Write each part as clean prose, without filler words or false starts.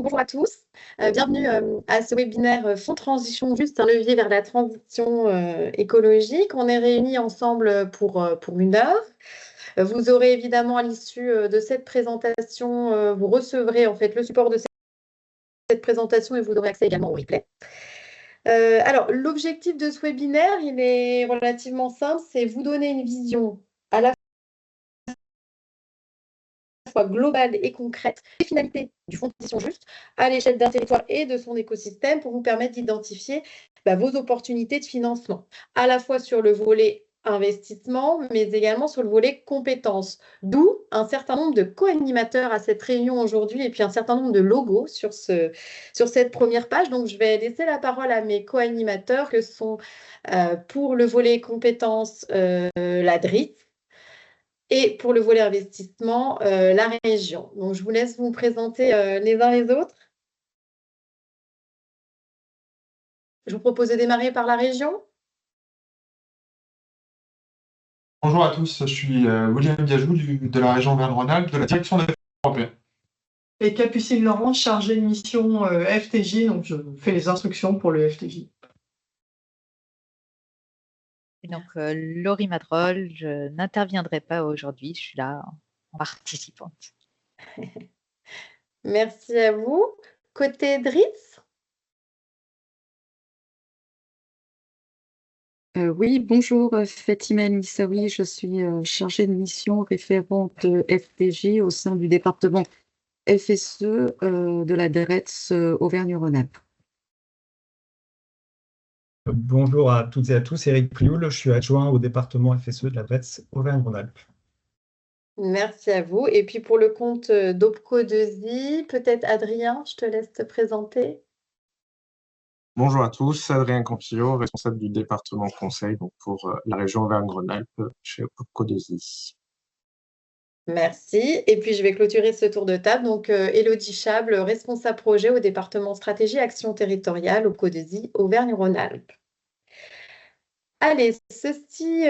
bonjour à tous. Bienvenue à ce webinaire Fonds Transition Juste, un levier vers la transition écologique. On est réunis ensemble pour 1 heure. Vous aurez évidemment à l'issue de cette présentation, vous recevrez en fait le support de cette présentation et vous aurez accès également au replay. Alors, l'objectif de ce webinaire, il est relativement simple, c'est vous donner une vision à la fois globale et concrète des finalités du Fonds de transition juste à l'échelle d'un territoire et de son écosystème pour vous permettre d'identifier vos opportunités de financement, à la fois sur le volet investissement, mais également sur le volet compétences. D'où un certain nombre de co-animateurs à cette réunion aujourd'hui et puis un certain nombre de logos sur cette première page. Donc, je vais laisser la parole à mes co-animateurs que sont pour le volet compétences la DRIT, et pour le volet investissement, la région. Donc, je vous laisse vous présenter les uns les autres. Je vous propose de démarrer par la région. Bonjour à tous, je suis William Biajou de la région Auvergne-Rhône-Alpes, de la direction des affaires européennes. Et Capucine Laurent, chargée de mission FTJ, donc je fais les instructions pour le FTJ. Et donc, Laurie Madrol, je n'interviendrai pas aujourd'hui, je suis là en participante. Merci à vous. Côté DRITS. Oui, bonjour, Fatima Nissaoui, je suis chargée de mission référente FTJ au sein du département FSE de la DRETS Auvergne-Rhône-Alpes. Bonjour à toutes et à tous, Eric Plioul, je suis adjoint au département FSE de la DRETS Auvergne-Rhône-Alpes. Merci à vous. Et puis pour le compte d'OPCO2I, peut-être Adrien, je te laisse te présenter. Bonjour à tous, Adrien Campillo, responsable du département conseil donc pour la région Auvergne-Rhône-Alpes chez OPCO2I. Merci. Et puis, je vais clôturer ce tour de table. Donc, Élodie Chable, responsable projet au département stratégie action territoriale au OPCO2I Auvergne-Rhône-Alpes. Allez, ceci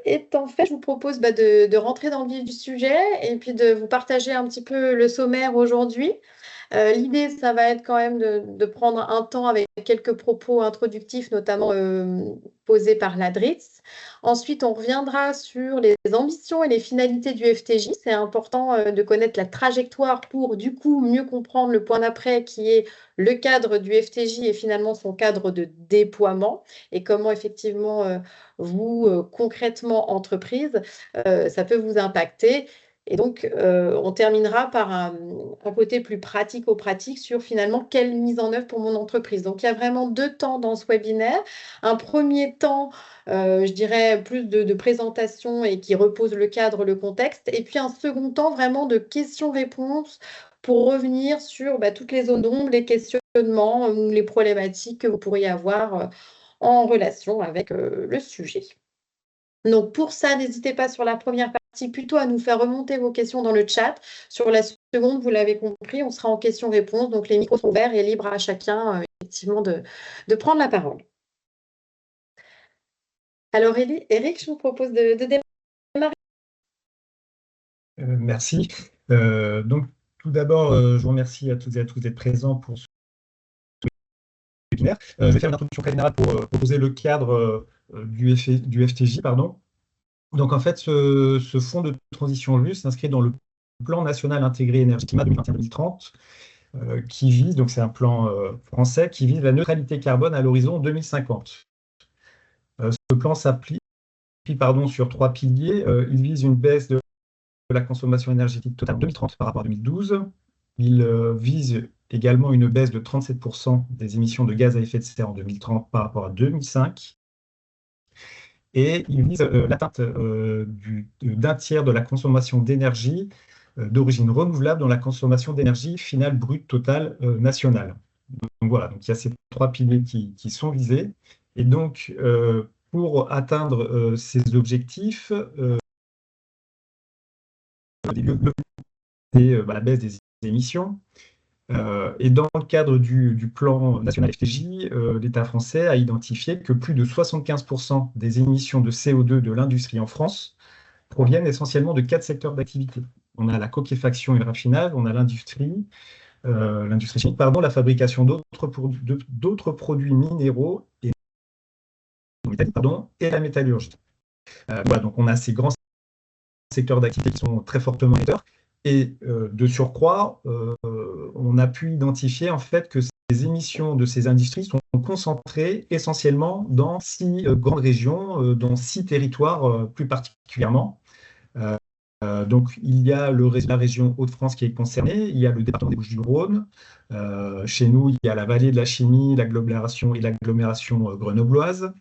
étant fait, je vous propose de rentrer dans le vif du sujet et puis de vous partager un petit peu le sommaire aujourd'hui. L'idée, ça va être quand même de prendre un temps avec quelques propos introductifs, notamment posés par la DRITS. Ensuite, on reviendra sur les ambitions et les finalités du FTJ. C'est important de connaître la trajectoire pour, du coup, mieux comprendre le point d'après qui est le cadre du FTJ et finalement son cadre de déploiement et comment, effectivement, vous, concrètement, entreprise, ça peut vous impacter. Et donc, on terminera par un côté plus pratico-pratique sur finalement quelle mise en œuvre pour mon entreprise. Donc, il y a vraiment 2 temps dans ce webinaire. Un premier temps, je dirais, plus de présentation et qui repose le cadre, le contexte. Et puis, un second temps vraiment de questions-réponses pour revenir sur toutes les zones d'ombre, les questionnements ou les problématiques que vous pourriez avoir en relation avec le sujet. Donc, pour ça, n'hésitez pas sur la première partie plutôt à nous faire remonter vos questions dans le chat. Sur la seconde, vous l'avez compris, on sera en questions-réponses. Donc, les micros sont ouverts et libres à chacun, effectivement, de prendre la parole. Alors, Eric, je vous propose de démarrer. Merci. Donc, tout d'abord, je vous remercie à toutes et à tous d'être présents pour ce webinaire. Je vais faire une introduction très générale pour proposer le cadre du FTJ. Donc, en fait, ce fonds de transition juste s'inscrit dans le plan national intégré énergie-climat 2021-2030, qui vise, donc c'est un plan français, qui vise la neutralité carbone à l'horizon 2050. Ce plan s'appuie sur 3 piliers. Il vise une baisse de la consommation énergétique totale en 2030 par rapport à 2012. Il vise également une baisse de 37% des émissions de gaz à effet de serre en 2030 par rapport à 2005. Et il vise l'atteinte d'un tiers de la consommation d'énergie d'origine renouvelable dans la consommation d'énergie finale brute totale nationale. Donc voilà, donc il y a ces 3 piliers qui sont visés. Et donc, pour atteindre ces objectifs, la baisse des émissions. Et dans le cadre du plan national FTJ, l'État français a identifié que plus de 75% des émissions de CO2 de l'industrie en France proviennent essentiellement de 4 secteurs d'activité. On a la coquefaction et le raffinage, on a l'industrie, l'industrie chimique, pardon, la fabrication d'autres produits minéraux et la métallurgie. Voilà, donc on a ces grands secteurs d'activité qui sont très fortement émetteurs. Et de surcroît, on a pu identifier en fait que les émissions de ces industries sont concentrées essentiellement dans 6 grandes régions, dans 6 territoires plus particulièrement. Donc, il y a la région Hauts-de-France qui est concernée, il y a le département des Bouches-du-Rhône. Chez nous, il y a la vallée de la chimie, l'agglomération grenobloise.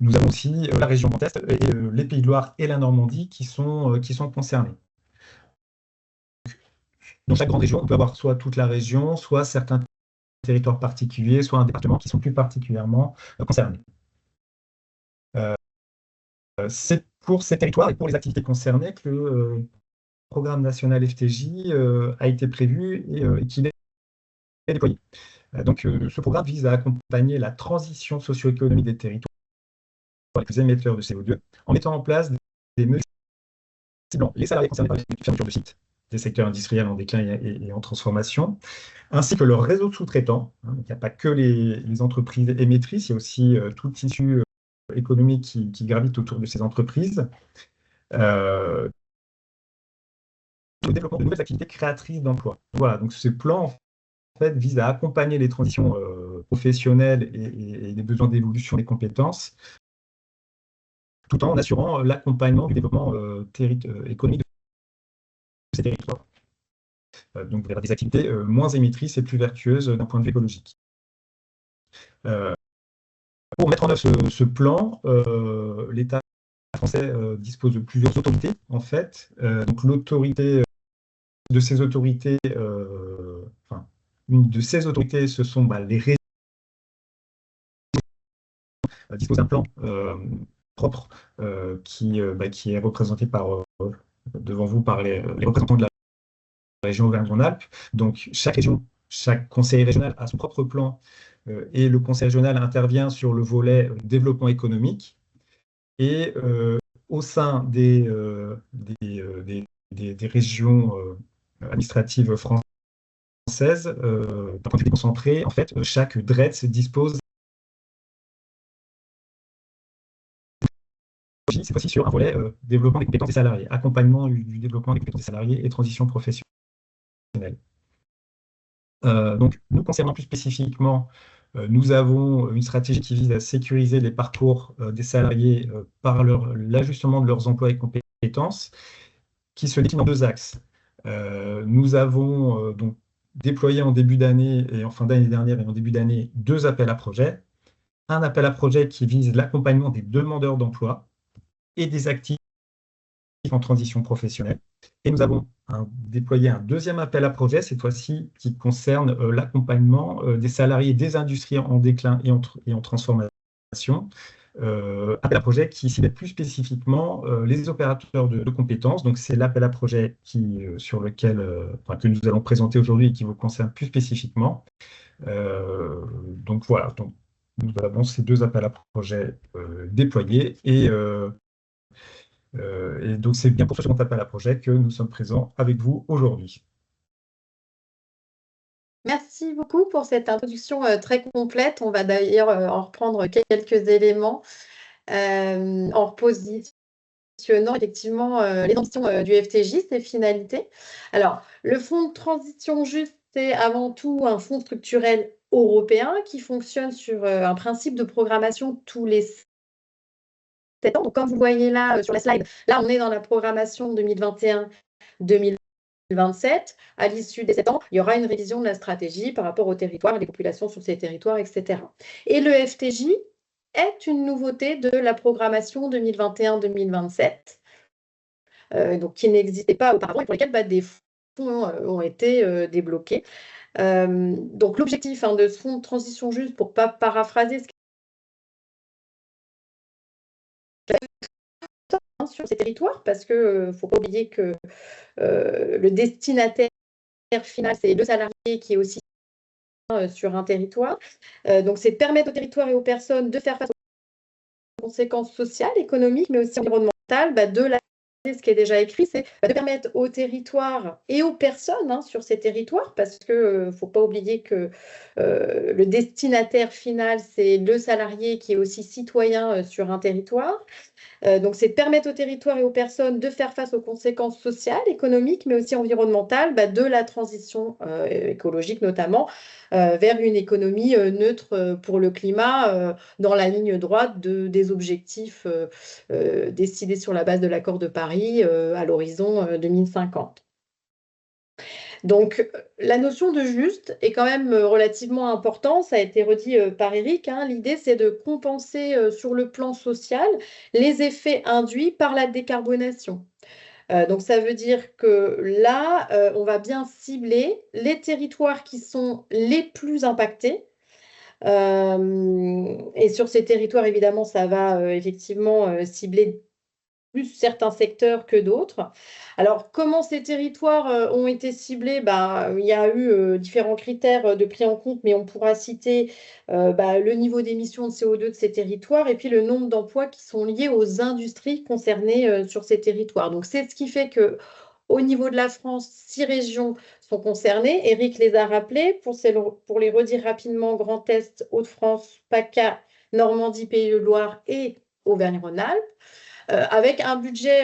Nous avons aussi la région Grand Est et les Pays de Loire et la Normandie qui sont concernés. Dans chaque grande région, on peut avoir soit toute la région, soit certains territoires particuliers, soit un département qui sont plus particulièrement concernés. C'est pour ces territoires et pour les activités concernées que le programme national FTJ a été prévu et qu'il est déployé. Donc, ce programme vise à accompagner la transition socio-économique des territoires les plus émetteurs de CO2 en mettant en place des mesures ciblant les salariés concernés par les fermetures de sites, des secteurs industriels en déclin et en transformation, ainsi que leur réseau de sous-traitants. Il n'y a pas que les entreprises émettrices, il y a aussi tout le tissu économique qui gravite autour de ces entreprises. Le développement de nouvelles activités créatrices d'emplois. Voilà, donc ce plan en fait vise à accompagner les transitions professionnelles et les besoins d'évolution des compétences, tout en assurant l'accompagnement du développement économique de ces territoires. Donc vers des activités moins émettrices et plus vertueuses d'un point de vue écologique. Pour mettre en œuvre ce plan, l'État français dispose de plusieurs autorités, en fait. Donc l'autorité de ces autorités, une de ces autorités, ce sont les régions disposent d'un plan propre qui est représenté devant vous par les représentants de la région Auvergne-Rhône-Alpes. Donc chaque région, chaque conseil régional a son propre plan et le conseil régional intervient sur le volet développement économique. Et au sein des régions administratives françaises, d'un point de vue déconcentré, en fait, chaque DRETS dispose cette fois-ci sur un volet développement des compétences des salariés, accompagnement du développement des compétences des salariés et transition professionnelle. Donc, nous concernant plus spécifiquement, nous avons une stratégie qui vise à sécuriser les parcours des salariés par l'ajustement de leurs emplois et compétences, qui se décline en 2 axes. Nous avons donc déployé en début d'année et en fin d'année dernière et en début d'année 2 appels à projets. Un appel à projet qui vise l'accompagnement des demandeurs d'emploi et des actifs en transition professionnelle. Et nous avons déployé un 2e appel à projet, cette fois-ci, qui concerne l'accompagnement des salariés des industries en déclin et en transformation. Appel à projet qui cible plus spécifiquement les opérateurs de compétences. Donc, c'est l'appel à projet sur lequel que nous allons présenter aujourd'hui et qui vous concerne plus spécifiquement. Donc, voilà. Donc, nous avons ces 2 appels à projet déployés et donc, c'est bien pour ce second appel à projet que nous sommes présents avec vous aujourd'hui. Merci beaucoup pour cette introduction très complète. On va d'ailleurs en reprendre quelques éléments en repositionnant effectivement les ambitions du FTJ, ses finalités. Alors, le fonds de transition juste, c'est avant tout un fonds structurel européen qui fonctionne sur un principe de programmation tous les 7 ans. Donc, comme vous voyez là sur la slide, là, on est dans la programmation 2021-2027. À l'issue des 7 ans, il y aura une révision de la stratégie par rapport aux territoires, les populations sur ces territoires, etc. Et le FTJ est une nouveauté de la programmation 2021-2027, donc qui n'existait pas auparavant et pour lesquels des fonds ont été débloqués. Donc, l'objectif de ce fonds de transition juste, pour ne pas paraphraser ce sur ces territoires, parce qu'il ne faut pas oublier que le destinataire final, c'est le salarié qui est aussi sur un territoire. Donc, c'est de permettre aux territoires et aux personnes de faire face aux conséquences sociales, économiques, mais aussi environnementales de la ce qui est déjà écrit, c'est de permettre aux territoires et aux personnes sur ces territoires, parce qu'il ne faut pas oublier que le destinataire final, c'est le salarié qui est aussi citoyen sur un territoire. Donc, c'est de permettre aux territoires et aux personnes de faire face aux conséquences sociales, économiques, mais aussi environnementales de la transition écologique notamment, vers une économie neutre pour le climat, dans la ligne droite des objectifs décidés sur la base de l'accord de Paris à l'horizon 2050. Donc, la notion de juste est quand même relativement importante, ça a été redit par Eric. L'idée, c'est de compenser sur le plan social les effets induits par la décarbonation. Donc, ça veut dire que là, on va bien cibler les territoires qui sont les plus impactés. Et sur ces territoires, évidemment, ça va effectivement cibler plus certains secteurs que d'autres. Alors, comment ces territoires ont été ciblés? Il y a eu différents critères de pris en compte, mais on pourra citer le niveau d'émissions de CO2 de ces territoires et puis le nombre d'emplois qui sont liés aux industries concernées sur ces territoires. Donc, c'est ce qui fait que au niveau de la France, 6 régions sont concernées. Eric les a rappelées. Pour les redire rapidement, Grand Est, Hauts-de-France, PACA, Normandie, Pays de Loire et Auvergne-Rhône-Alpes. Avec un budget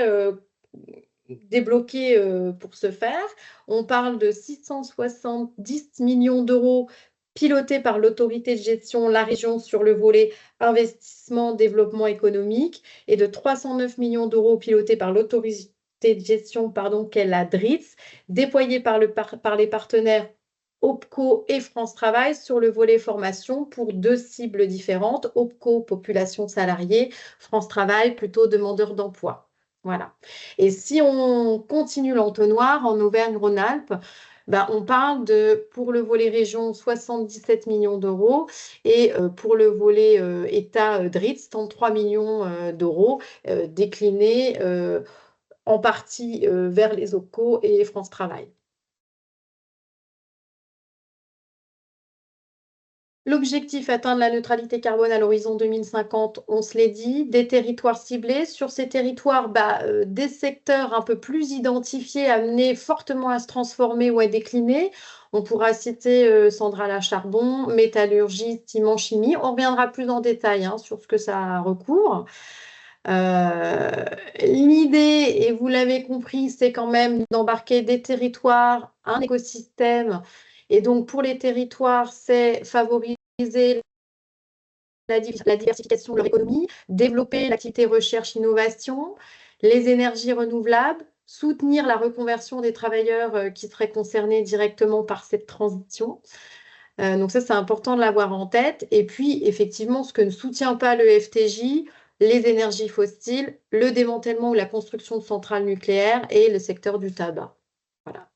débloqué pour ce faire. On parle de 670 millions d'euros pilotés par l'autorité de gestion, la région, sur le volet investissement, développement économique, et de 309 millions d'euros pilotés par l'autorité de gestion, qu'est la DRITS, déployés par les partenaires OPCO et France Travail sur le volet formation pour 2 cibles différentes. OPCO, population salariée, France Travail, plutôt demandeurs d'emploi. Voilà. Et si on continue l'entonnoir en Auvergne-Rhône-Alpes, on parle de, pour le volet région, 77 millions d'euros et pour le volet État DRITS, 33 millions d'euros déclinés en partie vers les OPCO et France Travail. L'objectif, atteindre la neutralité carbone à l'horizon 2050, on se l'est dit, des territoires ciblés. Sur ces territoires, des secteurs un peu plus identifiés, amenés fortement à se transformer ou à décliner. On pourra citer centrales à charbon, métallurgie, ciment, chimie. On reviendra plus en détail sur ce que ça recouvre. L'idée, et vous l'avez compris, c'est quand même d'embarquer des territoires, un écosystème. Et donc, pour les territoires, c'est favoriser la diversification de leur économie, développer l'activité recherche-innovation, les énergies renouvelables, soutenir la reconversion des travailleurs qui seraient concernés directement par cette transition. Donc ça, c'est important de l'avoir en tête. Et puis, effectivement, ce que ne soutient pas le FTJ, les énergies fossiles, le démantèlement ou la construction de centrales nucléaires et le secteur du tabac. Voilà.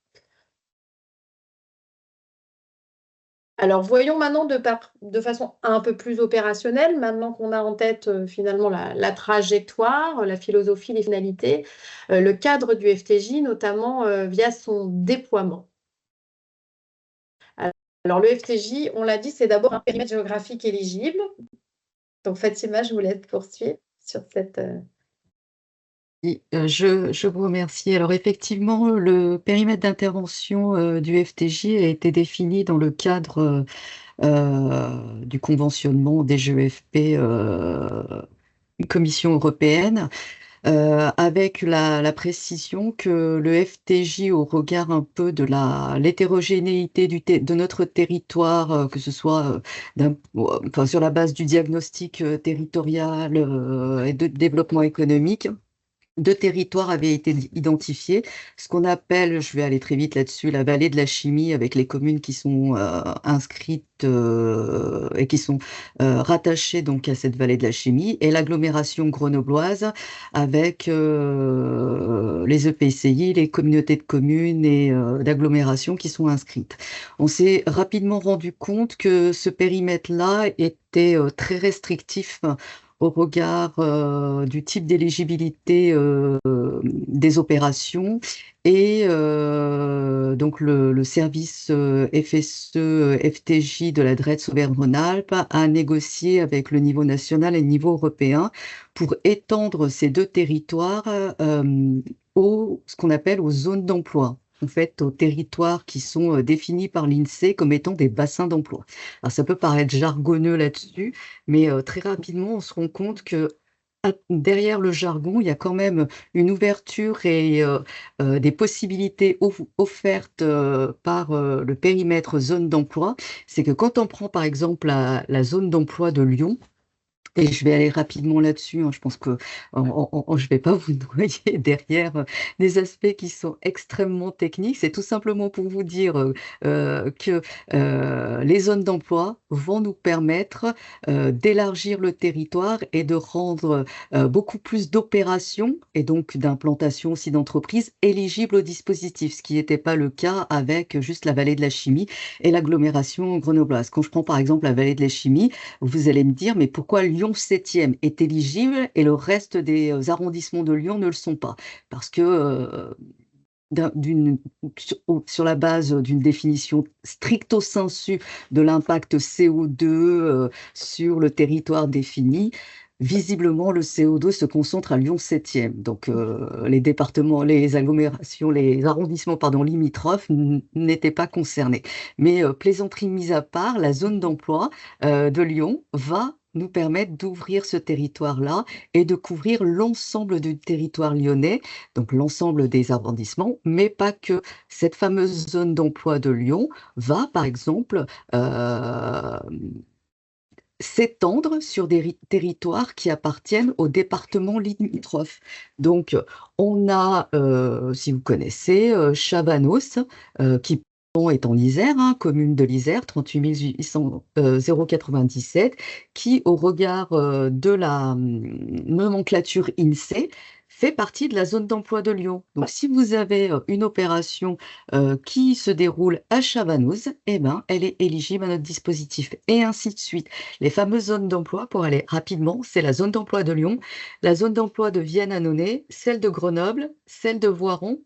Alors, voyons maintenant de façon un peu plus opérationnelle, maintenant qu'on a en tête finalement la trajectoire, la philosophie, les finalités, le cadre du FTJ, notamment via son déploiement. Alors, le FTJ, on l'a dit, c'est d'abord un périmètre géographique éligible. Donc, Fatima, je vous laisse poursuivre sur cette... Je vous remercie. Alors effectivement, le périmètre d'intervention du FTJ a été défini dans le cadre du conventionnement des GEFP Commission européenne, avec la précision que le FTJ, au regard un peu de l'hétérogénéité de notre territoire, que ce soit sur la base du diagnostic territorial et de développement économique, 2 territoires avaient été identifiés, ce qu'on appelle, je vais aller très vite là-dessus, la vallée de la chimie, avec les communes qui sont inscrites et qui sont rattachées donc à cette vallée de la chimie, et l'agglomération grenobloise avec les EPCI, les communautés de communes et d'agglomération qui sont inscrites. On s'est rapidement rendu compte que ce périmètre-là était très restrictif au regard du type d'éligibilité des opérations et donc le service FSE FTJ de la DRETS Auvergne-Rhône-Alpes a négocié avec le niveau national et le niveau européen pour étendre ces deux territoires ce qu'on appelle aux zones d'emploi. En fait, aux territoires qui sont définis par l'INSEE comme étant des bassins d'emploi. Alors, ça peut paraître jargonneux là-dessus, mais très rapidement, on se rend compte que derrière le jargon, il y a quand même une ouverture et des possibilités offertes par le périmètre zone d'emploi. C'est que quand on prend par exemple la zone d'emploi de Lyon, et je vais aller rapidement là-dessus, hein, je pense que je vais pas vous noyer derrière des aspects qui sont extrêmement techniques. C'est tout simplement pour vous dire que les zones d'emploi vont nous permettre d'élargir le territoire et de rendre beaucoup plus d'opérations et donc d'implantation aussi d'entreprises éligibles au dispositif, ce qui n'était pas le cas avec juste la vallée de la Chimie et l'agglomération grenobloise. Quand je prends par exemple la vallée de la Chimie, vous allez me dire, mais pourquoi Lyon 7e est éligible et le reste des arrondissements de Lyon ne le sont pas? Parce que sur la base d'une définition stricto sensu de l'impact CO2 sur le territoire défini, visiblement, le CO2 se concentre à Lyon 7e. Donc, les départements, les agglomérations, les arrondissements, limitrophes n'étaient pas concernés. Mais plaisanterie mise à part, la zone d'emploi de Lyon va nous permettre d'ouvrir ce territoire-là et de couvrir l'ensemble du territoire lyonnais, donc l'ensemble des arrondissements, mais pas que. Cette fameuse zone d'emploi de Lyon va, par exemple, s'étendre sur des territoires qui appartiennent au département limitrophe. Donc, on a, si vous connaissez, Chabanos, qui est en Isère, hein, commune de l'Isère, 38 097, qui, au regard de la nomenclature INSEE, fait partie de la zone d'emploi de Lyon. Donc, si vous avez une opération qui se déroule à Chabanous, eh ben, elle est éligible à notre dispositif, et ainsi de suite. Les fameuses zones d'emploi, pour aller rapidement, c'est la zone d'emploi de Lyon, la zone d'emploi de Vienne-Annonay, celle de Grenoble, celle de Voiron,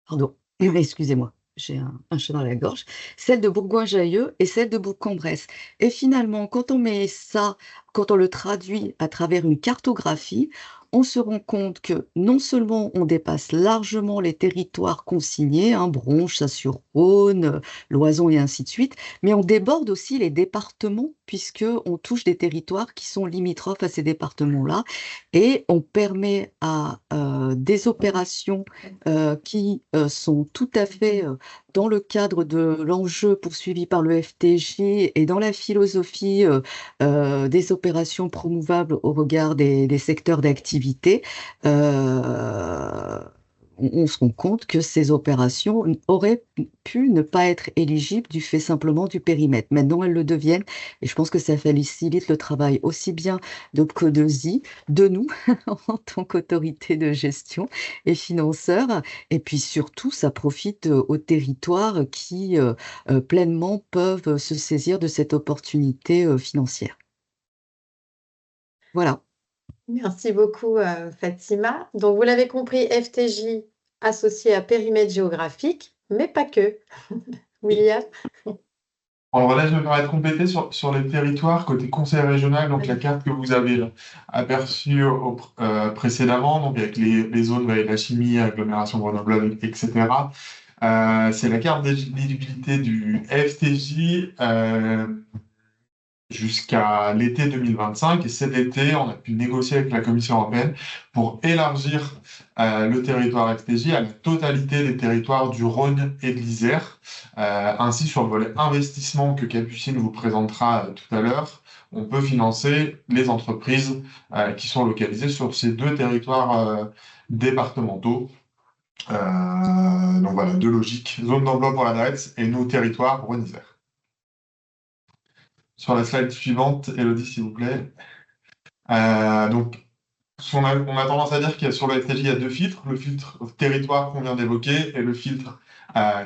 pardon, excusez-moi, j'ai un chat dans la gorge, celle de Bourgoin-Jallieu et celle de Bourg-en-Bresse. Et finalement, quand on met ça, quand on le traduit à travers une cartographie, on se rend compte que non seulement on dépasse largement les territoires consignés, hein, Bronche, Sasse-sur-Rhône, Loison et ainsi de suite, mais on déborde aussi les départements puisqu'on touche des territoires qui sont limitrophes à ces départements-là et on permet à des opérations qui sont tout à fait dans le cadre de l'enjeu poursuivi par le FTJ et dans la philosophie des opérations promouvables au regard des secteurs d'activité, on se rend compte que ces opérations auraient pu ne pas être éligibles du fait simplement du périmètre. Maintenant, elles le deviennent et je pense que ça facilite le travail aussi bien de Codezy, de nous en tant qu'autorité de gestion et financeurs, et puis surtout, ça profite aux territoires qui pleinement peuvent se saisir de cette opportunité financière. Voilà. Merci beaucoup, Fatima. Donc, vous l'avez compris, FTJ associé à périmètre géographique, mais pas que. William? Alors là, je me permets de compléter sur les territoires côté conseil régional, donc la carte que vous avez aperçue précédemment, donc avec les zones de la chimie, agglomération Grenoble, etc. C'est la carte d'éligibilité du FTJ jusqu'à l'été 2025. Et cet été, on a pu négocier avec la Commission européenne pour élargir le territoire FTJ à la totalité des territoires du Rhône et de l'Isère. Ainsi, sur le volet investissement que Capucine vous présentera tout à l'heure, on peut financer les entreprises qui sont localisées sur ces deux territoires départementaux. Donc voilà, deux logiques. Zone d'emploi pour la DRETS et nos territoires pour Rhône-Isère. Sur la slide suivante, Elodie, s'il vous plaît. Donc, on a tendance à dire qu'il y a sur le FTJ, il y a deux filtres, le filtre territoire qu'on vient d'évoquer et le filtre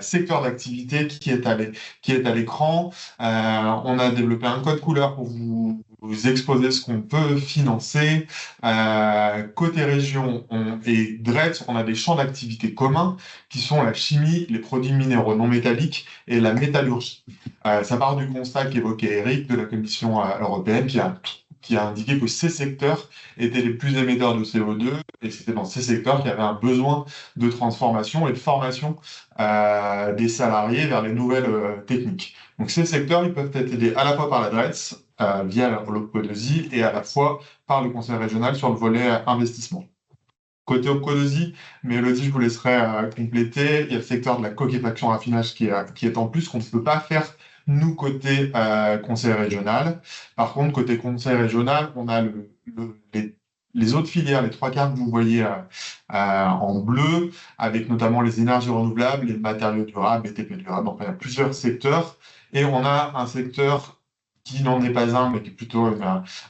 secteur d'activité qui est à l'écran. On a développé un code couleur pour vous exposer ce qu'on peut financer. Côté région et DRETS, on a des champs d'activité communs qui sont la chimie, les produits minéraux non métalliques et la métallurgie. Ça part du constat qu'évoquait Eric de la Commission européenne qui a indiqué que ces secteurs étaient les plus émetteurs de CO2 et c'était dans ces secteurs qu'il y avait un besoin de transformation et de formation des salariés vers les nouvelles techniques. Donc ces secteurs, ils peuvent être aidés à la fois par la DRETS via l'OPCO2I et à la fois par le Conseil régional sur le volet investissement. Côté OPCO2I, mais Elodie, je vous laisserai compléter, il y a le secteur de la coquefaction raffinage qui est en plus qu'on ne peut pas faire nous, côté conseil régional. Par contre, côté conseil régional, on a les autres filières, les trois quarts que vous voyez en bleu, avec notamment les énergies renouvelables, les matériaux durables, les TP durables. Donc, il y a plusieurs secteurs. Et on a un secteur qui n'en est pas un, mais qui est plutôt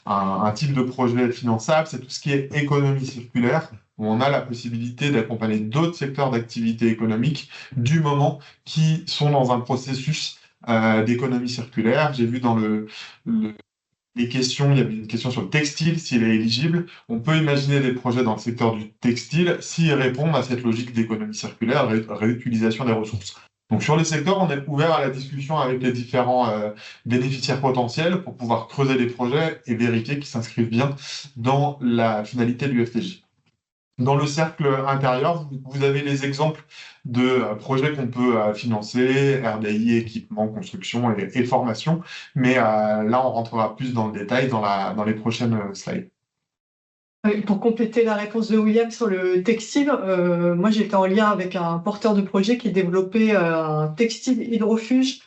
un type de projet finançable, c'est tout ce qui est économie circulaire, où on a la possibilité d'accompagner d'autres secteurs d'activité économique du moment qui sont dans un processus d'économie circulaire. J'ai vu dans les questions, il y avait une question sur le textile, s'il est éligible. On peut imaginer des projets dans le secteur du textile s'ils répondent à cette logique d'économie circulaire, réutilisation des ressources. Donc sur les secteurs, on est ouvert à la discussion avec les différents bénéficiaires potentiels pour pouvoir creuser les projets et vérifier qu'ils s'inscrivent bien dans la finalité du FTJ. Dans le cercle intérieur, vous avez les exemples de projets qu'on peut financer, RDI, équipement, construction et formation. Mais là, on rentrera plus dans le détail dans les prochaines slides. Pour compléter la réponse de William sur le textile, moi j'étais en lien avec un porteur de projet qui développait un textile hydrofuge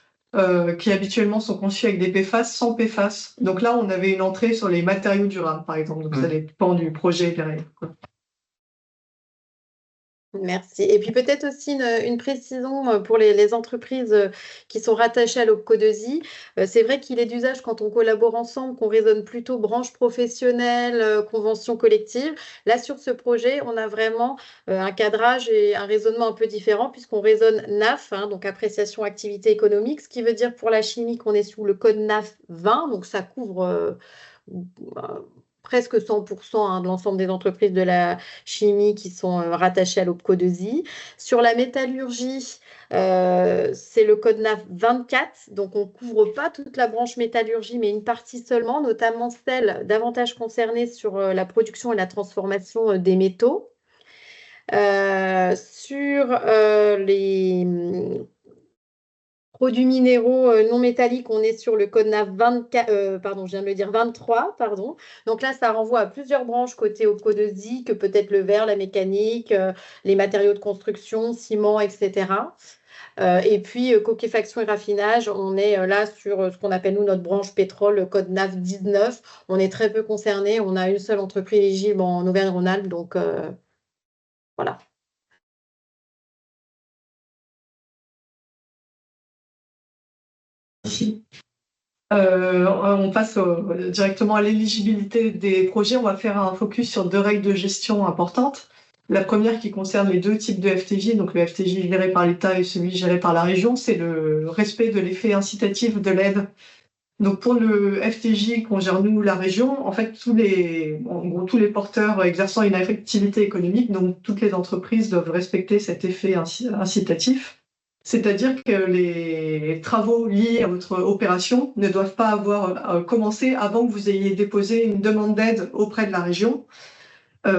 qui habituellement sont conçus avec des PFAS sans PFAS. Donc là, on avait une entrée sur les matériaux durables, par exemple. Donc ça dépend du projet derrière. Merci. Et puis peut-être aussi une précision pour les entreprises qui sont rattachées à l'OPCO2I. C'est vrai qu'il est d'usage quand on collabore ensemble qu'on raisonne plutôt branche professionnelle, convention collective. Là, sur ce projet, on a vraiment un cadrage et un raisonnement un peu différent puisqu'on raisonne NAF, donc appréciation activité économique, ce qui veut dire pour la chimie qu'on est sous le code NAF 20, donc ça couvre presque 100% de l'ensemble des entreprises de la chimie qui sont rattachées à l'OPCO2I. Sur la métallurgie, c'est le code NAF 24, donc on ne couvre pas toute la branche métallurgie, mais une partie seulement, notamment celle davantage concernée sur la production et la transformation des métaux. Sur les produits minéraux non métalliques, on est sur le code NAF 24, pardon, je viens de le dire 23, pardon. Donc là, ça renvoie à plusieurs branches côté OPCO2I, que peut-être le verre, la mécanique, les matériaux de construction, ciment, etc. Et puis, coquefaction et raffinage, on est là sur ce qu'on appelle, nous, notre branche pétrole, le code NAF 19. On est très peu concerné. On a une seule entreprise éligible en Auvergne-Rhône-Alpes, donc voilà. On passe directement à l'éligibilité des projets. On va faire un focus sur deux règles de gestion importantes. La première qui concerne les deux types de FTJ, donc le FTJ géré par l'État et celui géré par la région, c'est le respect de l'effet incitatif de l'aide. Donc pour le FTJ qu'on gère nous, la région, en fait tous les porteurs exerçant une activité économique, donc toutes les entreprises doivent respecter cet effet incitatif. C'est-à-dire que les travaux liés à votre opération ne doivent pas avoir commencé avant que vous ayez déposé une demande d'aide auprès de la région.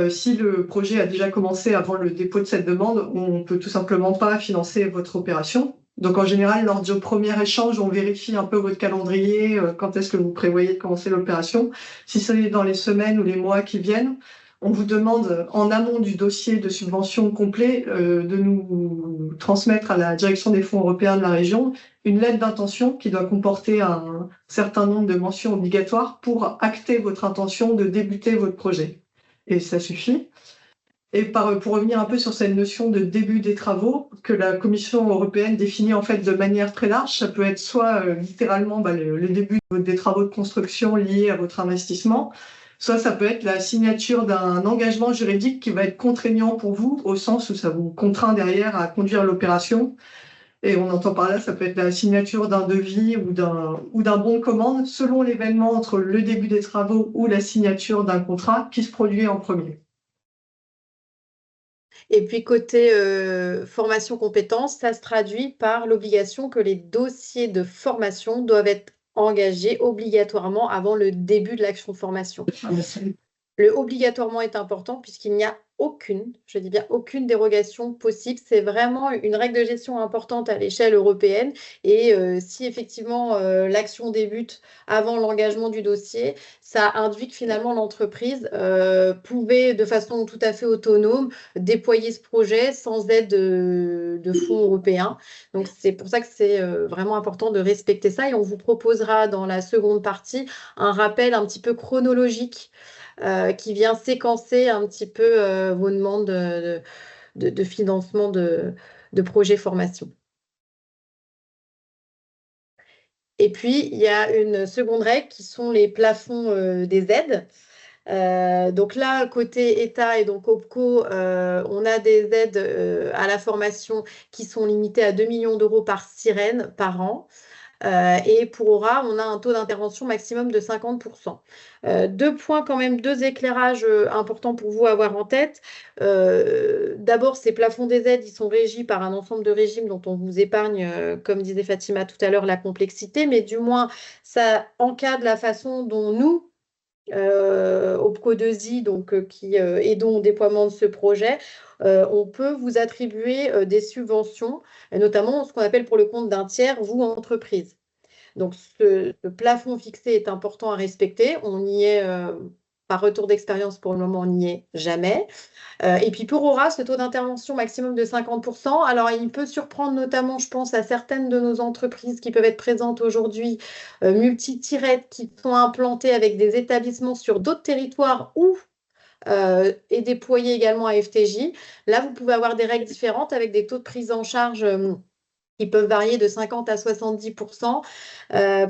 Si le projet a déjà commencé avant le dépôt de cette demande, on ne peut tout simplement pas financer votre opération. Donc en général, lors du premier échange, on vérifie un peu votre calendrier, quand est-ce que vous prévoyez de commencer l'opération. Si c'est dans les semaines ou les mois qui viennent, on vous demande en amont du dossier de subvention complet de nous transmettre à la direction des fonds européens de la région une lettre d'intention qui doit comporter un certain nombre de mentions obligatoires pour acter votre intention de débuter votre projet. Et ça suffit. Et pour revenir un peu sur cette notion de début des travaux que la Commission européenne définit en fait de manière très large, ça peut être soit littéralement le début des travaux de construction liés à votre investissement, Soit ça peut être la signature d'un engagement juridique qui va être contraignant pour vous, au sens où ça vous contraint derrière à conduire l'opération. Et on entend par là, ça peut être la signature d'un devis ou d'un bon de commande, selon l'événement entre le début des travaux ou la signature d'un contrat qui se produit en premier. Et puis côté formation compétences, ça se traduit par l'obligation que les dossiers de formation doivent être engagés obligatoirement avant le début de l'action de formation. Le obligatoirement est important puisqu'il n'y a aucune, je dis bien aucune dérogation possible. C'est vraiment une règle de gestion importante à l'échelle européenne. Et si effectivement l'action débute avant l'engagement du dossier, ça induit que finalement l'entreprise pouvait de façon tout à fait autonome déployer ce projet sans aide de fonds européens. Donc c'est pour ça que c'est vraiment important de respecter ça. Et on vous proposera dans la seconde partie un rappel un petit peu chronologique qui vient séquencer un petit peu vos demandes de financement de projets formation. Et puis, il y a une seconde règle qui sont les plafonds des aides. Donc là, côté État et donc OPCO, on a des aides à la formation qui sont limitées à 2 millions d'euros par sirène par an. Et pour Aura, on a un taux d'intervention maximum de 50%. Deux points quand même, deux éclairages importants pour vous à avoir en tête. D'abord, ces plafonds des aides, ils sont régis par un ensemble de régimes dont on vous épargne, comme disait Fatima tout à l'heure, la complexité, mais du moins, ça encadre la façon dont nous, OPCO 2I, donc, qui aidons au déploiement de ce projet, on peut vous attribuer des subventions, et notamment ce qu'on appelle pour le compte d'un tiers, vous, entreprise. Donc, ce plafond fixé est important à respecter. On y est, par retour d'expérience, pour le moment, on n'y est jamais. Et puis, pour Aura, ce taux d'intervention maximum de 50%. Alors, il peut surprendre notamment, je pense, à certaines de nos entreprises qui peuvent être présentes aujourd'hui, multi-tirettes, qui sont implantées avec des établissements sur d'autres territoires ou et déployés également à FTJ. Là, vous pouvez avoir des règles différentes avec des taux de prise en charge qui peuvent varier de 50 à 70%.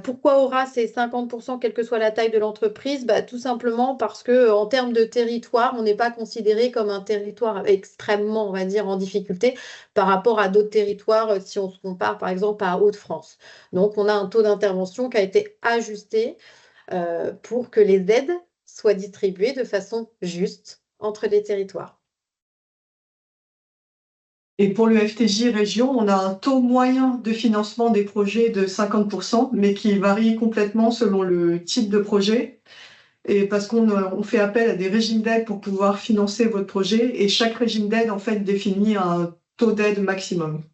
Pourquoi Aura, c'est 50%, quelle que soit la taille de l'entreprise? Tout simplement parce qu'en termes de territoire, on n'est pas considéré comme un territoire extrêmement, on va dire, en difficulté par rapport à d'autres territoires, si on se compare par exemple à Hauts-de-France. Donc, on a un taux d'intervention qui a été ajusté pour que les aides soient distribuées de façon juste entre les territoires. Et pour le FTJ région, on a un taux moyen de financement des projets de 50%, mais qui varie complètement selon le type de projet. Et parce qu'on fait appel à des régimes d'aide pour pouvoir financer votre projet, et chaque régime d'aide, en fait, définit un taux d'aide maximum.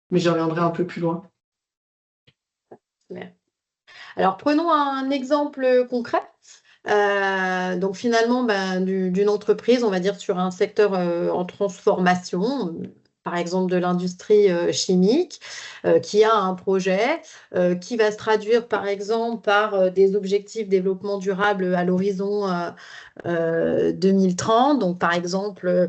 Mais j'y reviendrai un peu plus loin. Alors, prenons un exemple concret. Donc finalement, d'une entreprise, on va dire sur un secteur en transformation, par exemple de l'industrie chimique, qui a un projet qui va se traduire par exemple par des objectifs développement durable à l'horizon 2030. Donc par exemple,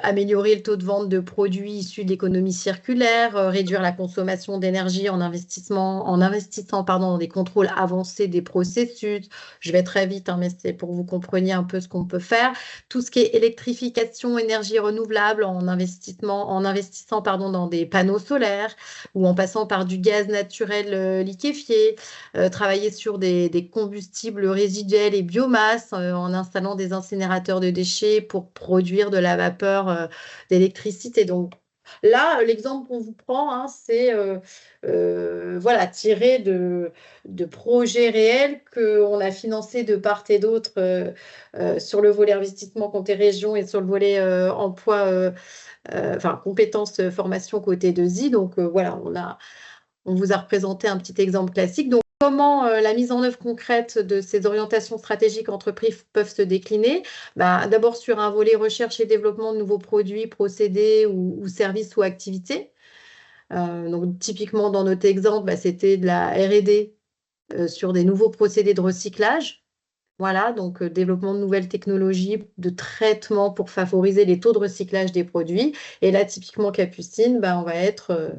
améliorer le taux de vente de produits issus de l'économie circulaire, réduire la consommation d'énergie en investissant dans des contrôles avancés des processus. Je vais très vite, mais c'est pour que vous compreniez un peu ce qu'on peut faire. Tout ce qui est électrification, énergie renouvelable en investissant dans des panneaux solaires ou en passant par du gaz naturel liquéfié, travailler sur des combustibles résiduels et biomasse en installant des incinérateurs de déchets pour produire de la vapeur d'électricité. Donc, là, l'exemple qu'on vous prend, c'est tiré de projets réels qu'on a financés de part et d'autre sur le volet investissement côté région et sur le volet emploi, compétences formation côté 2I. Donc voilà, on vous a représenté un petit exemple classique. Donc, comment la mise en œuvre concrète de ces orientations stratégiques entreprises peuvent se décliner? D'abord sur un volet recherche et développement de nouveaux produits, procédés ou services ou activités. Donc, typiquement, dans notre exemple, c'était de la R&D sur des nouveaux procédés de recyclage. Voilà, donc développement de nouvelles technologies de traitement pour favoriser les taux de recyclage des produits. Et là, typiquement, Capucine, on va être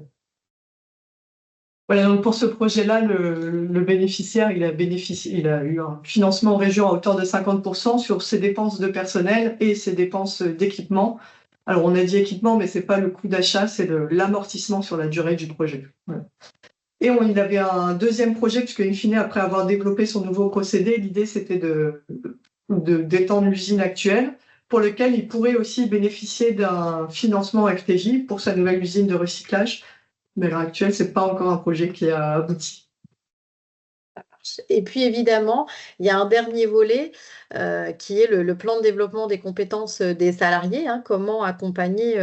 Voilà, donc pour ce projet-là, le bénéficiaire, il a eu un financement en région à hauteur de 50% sur ses dépenses de personnel et ses dépenses d'équipement. Alors, on a dit équipement, mais c'est pas le coût d'achat, c'est l'amortissement sur la durée du projet. Voilà. Et il avait un deuxième projet, puisque, in fine, après avoir développé son nouveau procédé, l'idée, c'était d'étendre l'usine actuelle, pour lequel il pourrait aussi bénéficier d'un financement FTJ pour sa nouvelle usine de recyclage. Mais à l'heure actuelle, ce n'est pas encore un projet qui a abouti. Et puis évidemment, il y a un dernier volet qui est le plan de développement des compétences des salariés, hein, comment accompagner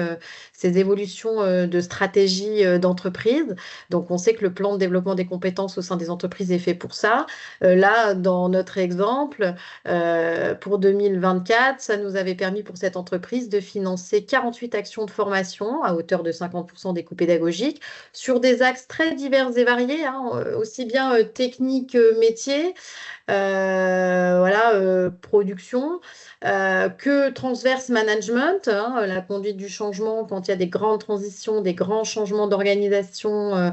ces évolutions de stratégie d'entreprise. Donc on sait que le plan de développement des compétences au sein des entreprises est fait pour ça. Là, dans notre exemple, pour 2024, ça nous avait permis pour cette entreprise de financer 48 actions de formation à hauteur de 50% des coûts pédagogiques sur des axes très divers et variés, hein, aussi bien techniques, métiers, voilà, production, que transverse management, hein, la conduite du changement quand il y a des grandes transitions, des grands changements d'organisation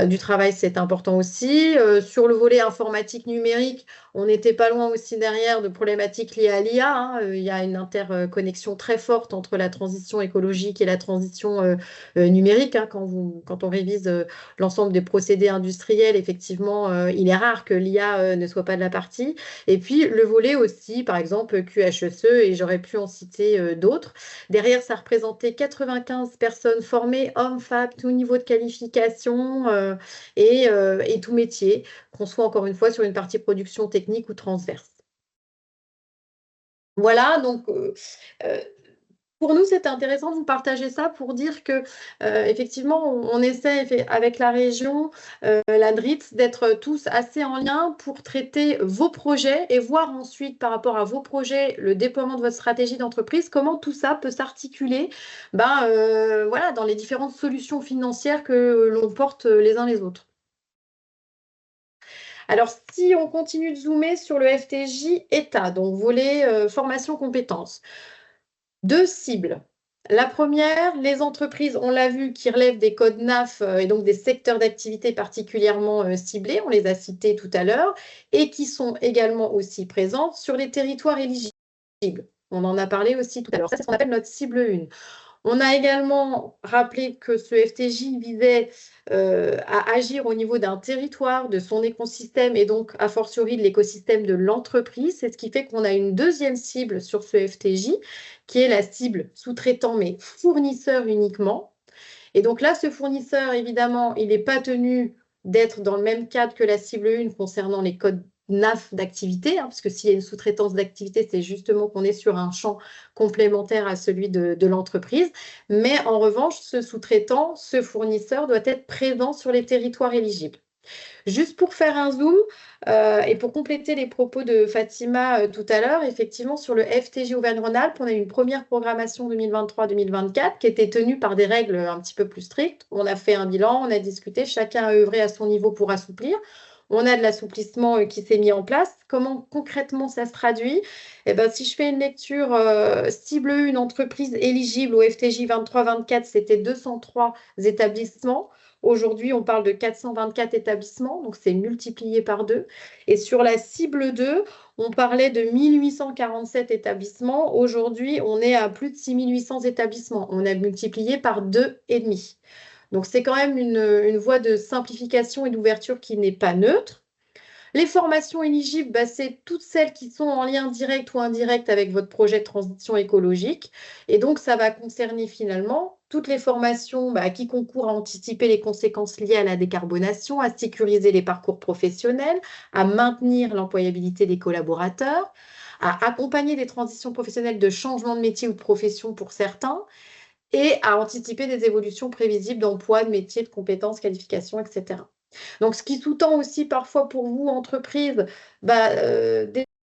du travail, c'est important aussi. Sur le volet informatique numérique, on n'était pas loin aussi derrière de problématiques liées à l'IA. Hein. Il y a une interconnexion très forte entre la transition écologique et la transition numérique. Hein. Quand on révise l'ensemble des procédés industriels, effectivement, il est rare que l'IA ne soit pas de la partie. Et puis, le volet aussi, par exemple, QHSE, et j'aurais pu en citer d'autres. Derrière, ça représentait 95 personnes formées, hommes, femmes, tout niveau de qualification et tout métier, qu'on soit encore une fois sur une partie production technique ou transverse. Voilà, donc pour nous, c'est intéressant de vous partager ça pour dire que effectivement, on essaie avec la région, la DRITS, d'être tous assez en lien pour traiter vos projets et voir ensuite par rapport à vos projets, le déploiement de votre stratégie d'entreprise, comment tout ça peut s'articuler voilà, dans les différentes solutions financières que l'on porte les uns les autres. Alors, si on continue de zoomer sur le FTJ État, donc volet formation compétences, 2 cibles. La première, les entreprises, on l'a vu, qui relèvent des codes NAF et donc des secteurs d'activité particulièrement ciblés, on les a cités tout à l'heure, et qui sont également aussi présentes sur les territoires éligibles. On en a parlé aussi tout à l'heure. Ça, c'est ce qu'on appelle notre cible 1. On a également rappelé que ce FTJ visait à agir au niveau d'un territoire, de son écosystème et donc a fortiori de l'écosystème de l'entreprise. C'est ce qui fait qu'on a une deuxième cible sur ce FTJ, qui est la cible sous-traitant mais fournisseur uniquement. Et donc là, ce fournisseur, évidemment, il n'est pas tenu d'être dans le même cadre que la cible 1 concernant les codes NAF d'activité, hein, parce que s'il y a une sous-traitance d'activité, c'est justement qu'on est sur un champ complémentaire à celui de l'entreprise. Mais en revanche, ce sous-traitant, ce fournisseur doit être présent sur les territoires éligibles. Juste pour faire un zoom et pour compléter les propos de Fatima tout à l'heure, effectivement, sur le FTJ Auvergne-Rhône-Alpes, on a eu une première programmation 2023-2024 qui était tenue par des règles un petit peu plus strictes. On a fait un bilan, on a discuté, chacun a œuvré à son niveau pour assouplir. On a de l'assouplissement qui s'est mis en place. Comment concrètement ça se traduit? Eh ben, si je fais une lecture cible 1, entreprise éligible au FTJ 23-24, c'était 203 établissements. Aujourd'hui, on parle de 424 établissements, donc c'est multiplié par 2. Et sur la cible 2, on parlait de 1847 établissements. Aujourd'hui, on est à plus de 6800 établissements. On a multiplié par 2,5. Donc, c'est quand même une voie de simplification et d'ouverture qui n'est pas neutre. Les formations éligibles, c'est toutes celles qui sont en lien direct ou indirect avec votre projet de transition écologique. Et donc, ça va concerner finalement toutes les formations qui concourent à anticiper les conséquences liées à la décarbonation, à sécuriser les parcours professionnels, à maintenir l'employabilité des collaborateurs, à accompagner des transitions professionnelles de changement de métier ou de profession pour certains, et à anticiper des évolutions prévisibles d'emploi, de métier, de compétences, qualifications, etc. Donc, ce qui sous-tend aussi parfois pour vous, entreprise,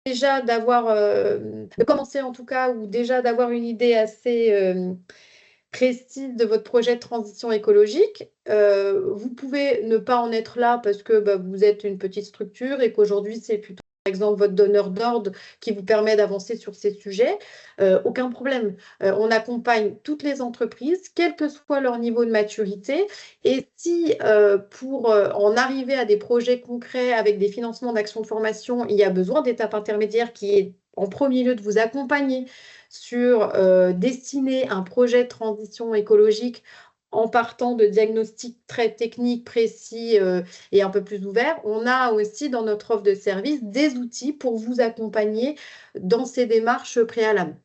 déjà d'avoir, de commencer en tout cas, ou déjà d'avoir une idée assez précise de votre projet de transition écologique. Vous pouvez ne pas en être là parce que vous êtes une petite structure et qu'aujourd'hui, c'est plutôt exemple votre donneur d'ordre qui vous permet d'avancer sur ces sujets, aucun problème. On accompagne toutes les entreprises, quel que soit leur niveau de maturité. Et si pour en arriver à des projets concrets avec des financements d'actions de formation, il y a besoin d'étapes intermédiaires qui est en premier lieu de vous accompagner sur dessiner un projet de transition écologique en partant de diagnostics très techniques, précis et un peu plus ouverts, on a aussi dans notre offre de service des outils pour vous accompagner dans ces démarches préalables.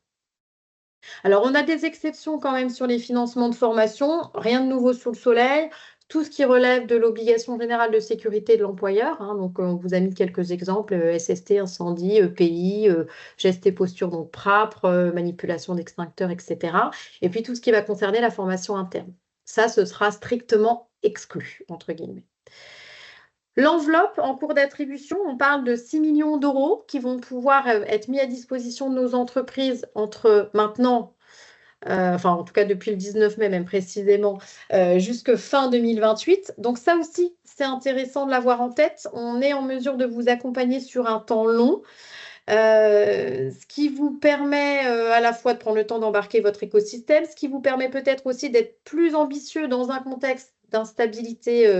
Alors, on a des exceptions quand même sur les financements de formation, rien de nouveau sous le soleil, tout ce qui relève de l'obligation générale de sécurité de l'employeur. Donc, on vous a mis quelques exemples, SST, incendie, EPI, gestes et postures, donc PRAPR, manipulation d'extincteurs, etc. Et puis, tout ce qui va concerner la formation interne. Ça, ce sera strictement exclu, entre guillemets. L'enveloppe en cours d'attribution, on parle de 6 millions d'euros qui vont pouvoir être mis à disposition de nos entreprises entre maintenant, enfin en tout cas depuis le 19 mai même précisément, jusque fin 2028. Donc ça aussi, c'est intéressant de l'avoir en tête. On est en mesure de vous accompagner sur un temps long. Ce qui vous permet à la fois de prendre le temps d'embarquer votre écosystème, ce qui vous permet peut-être aussi d'être plus ambitieux dans un contexte d'instabilité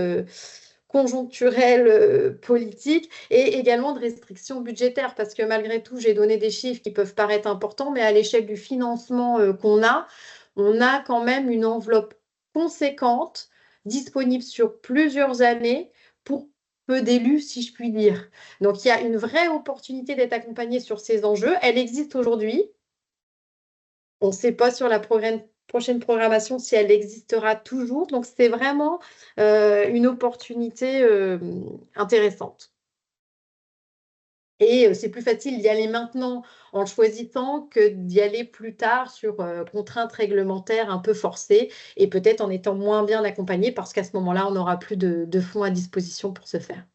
conjoncturelle, politique, et également de restrictions budgétaires, parce que malgré tout, j'ai donné des chiffres qui peuvent paraître importants, mais à l'échelle du financement qu'on a, on a quand même une enveloppe conséquente, disponible sur plusieurs années, pour peu d'élus, si je puis dire. Donc, il y a une vraie opportunité d'être accompagné sur ces enjeux. Elle existe aujourd'hui. On ne sait pas sur la prochaine programmation si elle existera toujours. Donc, c'est vraiment une opportunité intéressante. Et c'est plus facile d'y aller maintenant en le choisissant que d'y aller plus tard sur contraintes réglementaires un peu forcées et peut-être en étant moins bien accompagné parce qu'à ce moment-là, on n'aura plus de fonds à disposition pour ce faire.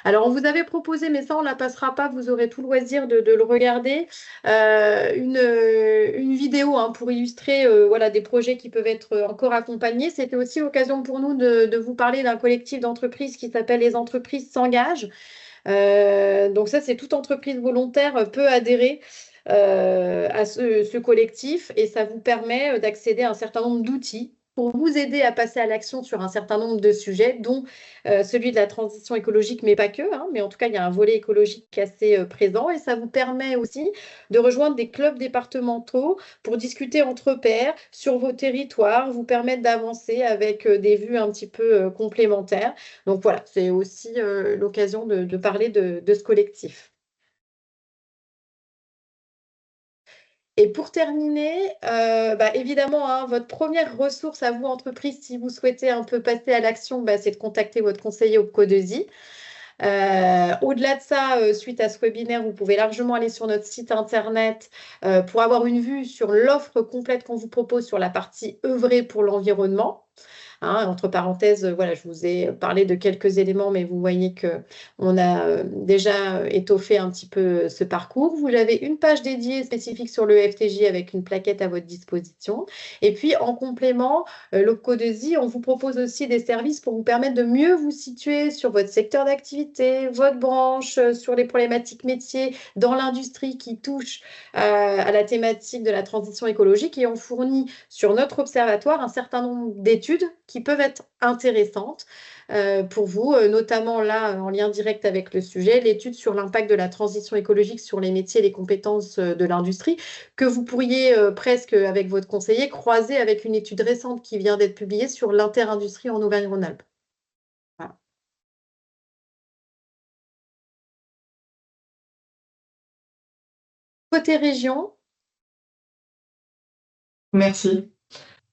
Alors, on vous avait proposé, mais ça, on ne la passera pas, vous aurez tout le loisir de le regarder, une vidéo pour illustrer voilà, des projets qui peuvent être encore accompagnés. C'était aussi l'occasion pour nous de vous parler d'un collectif d'entreprises qui s'appelle Les Entreprises s'engagent. Donc ça, c'est toute entreprise volontaire peut adhérer à ce collectif et ça vous permet d'accéder à un certain nombre d'outils pour vous aider à passer à l'action sur un certain nombre de sujets, dont celui de la transition écologique, mais pas que. Mais en tout cas, il y a un volet écologique assez présent et ça vous permet aussi de rejoindre des clubs départementaux pour discuter entre pairs sur vos territoires, vous permettre d'avancer avec des vues un petit peu complémentaires. Donc voilà, c'est aussi l'occasion de parler de ce collectif. Et pour terminer, évidemment, votre première ressource à vous, entreprise, si vous souhaitez un peu passer à l'action, c'est de contacter votre conseiller OPCO2I. Au-delà de ça, suite à ce webinaire, vous pouvez largement aller sur notre site internet pour avoir une vue sur l'offre complète qu'on vous propose sur la partie œuvrer pour l'environnement. Entre parenthèses, voilà, je vous ai parlé de quelques éléments, mais vous voyez qu'on a déjà étoffé un petit peu ce parcours. Vous avez une page dédiée spécifique sur le FTJ avec une plaquette à votre disposition. Et puis, en complément, l'OPCO2I, on vous propose aussi des services pour vous permettre de mieux vous situer sur votre secteur d'activité, votre branche, sur les problématiques métiers dans l'industrie qui touchent à la thématique de la transition écologique. Et on fournit sur notre observatoire un certain nombre d'études qui peuvent être intéressantes pour vous, notamment là, en lien direct avec le sujet, l'étude sur l'impact de la transition écologique sur les métiers et les compétences de l'industrie, que vous pourriez presque, avec votre conseiller, croiser avec une étude récente qui vient d'être publiée sur l'interindustrie en Auvergne-Rhône-Alpes. Voilà. Côté région. Merci.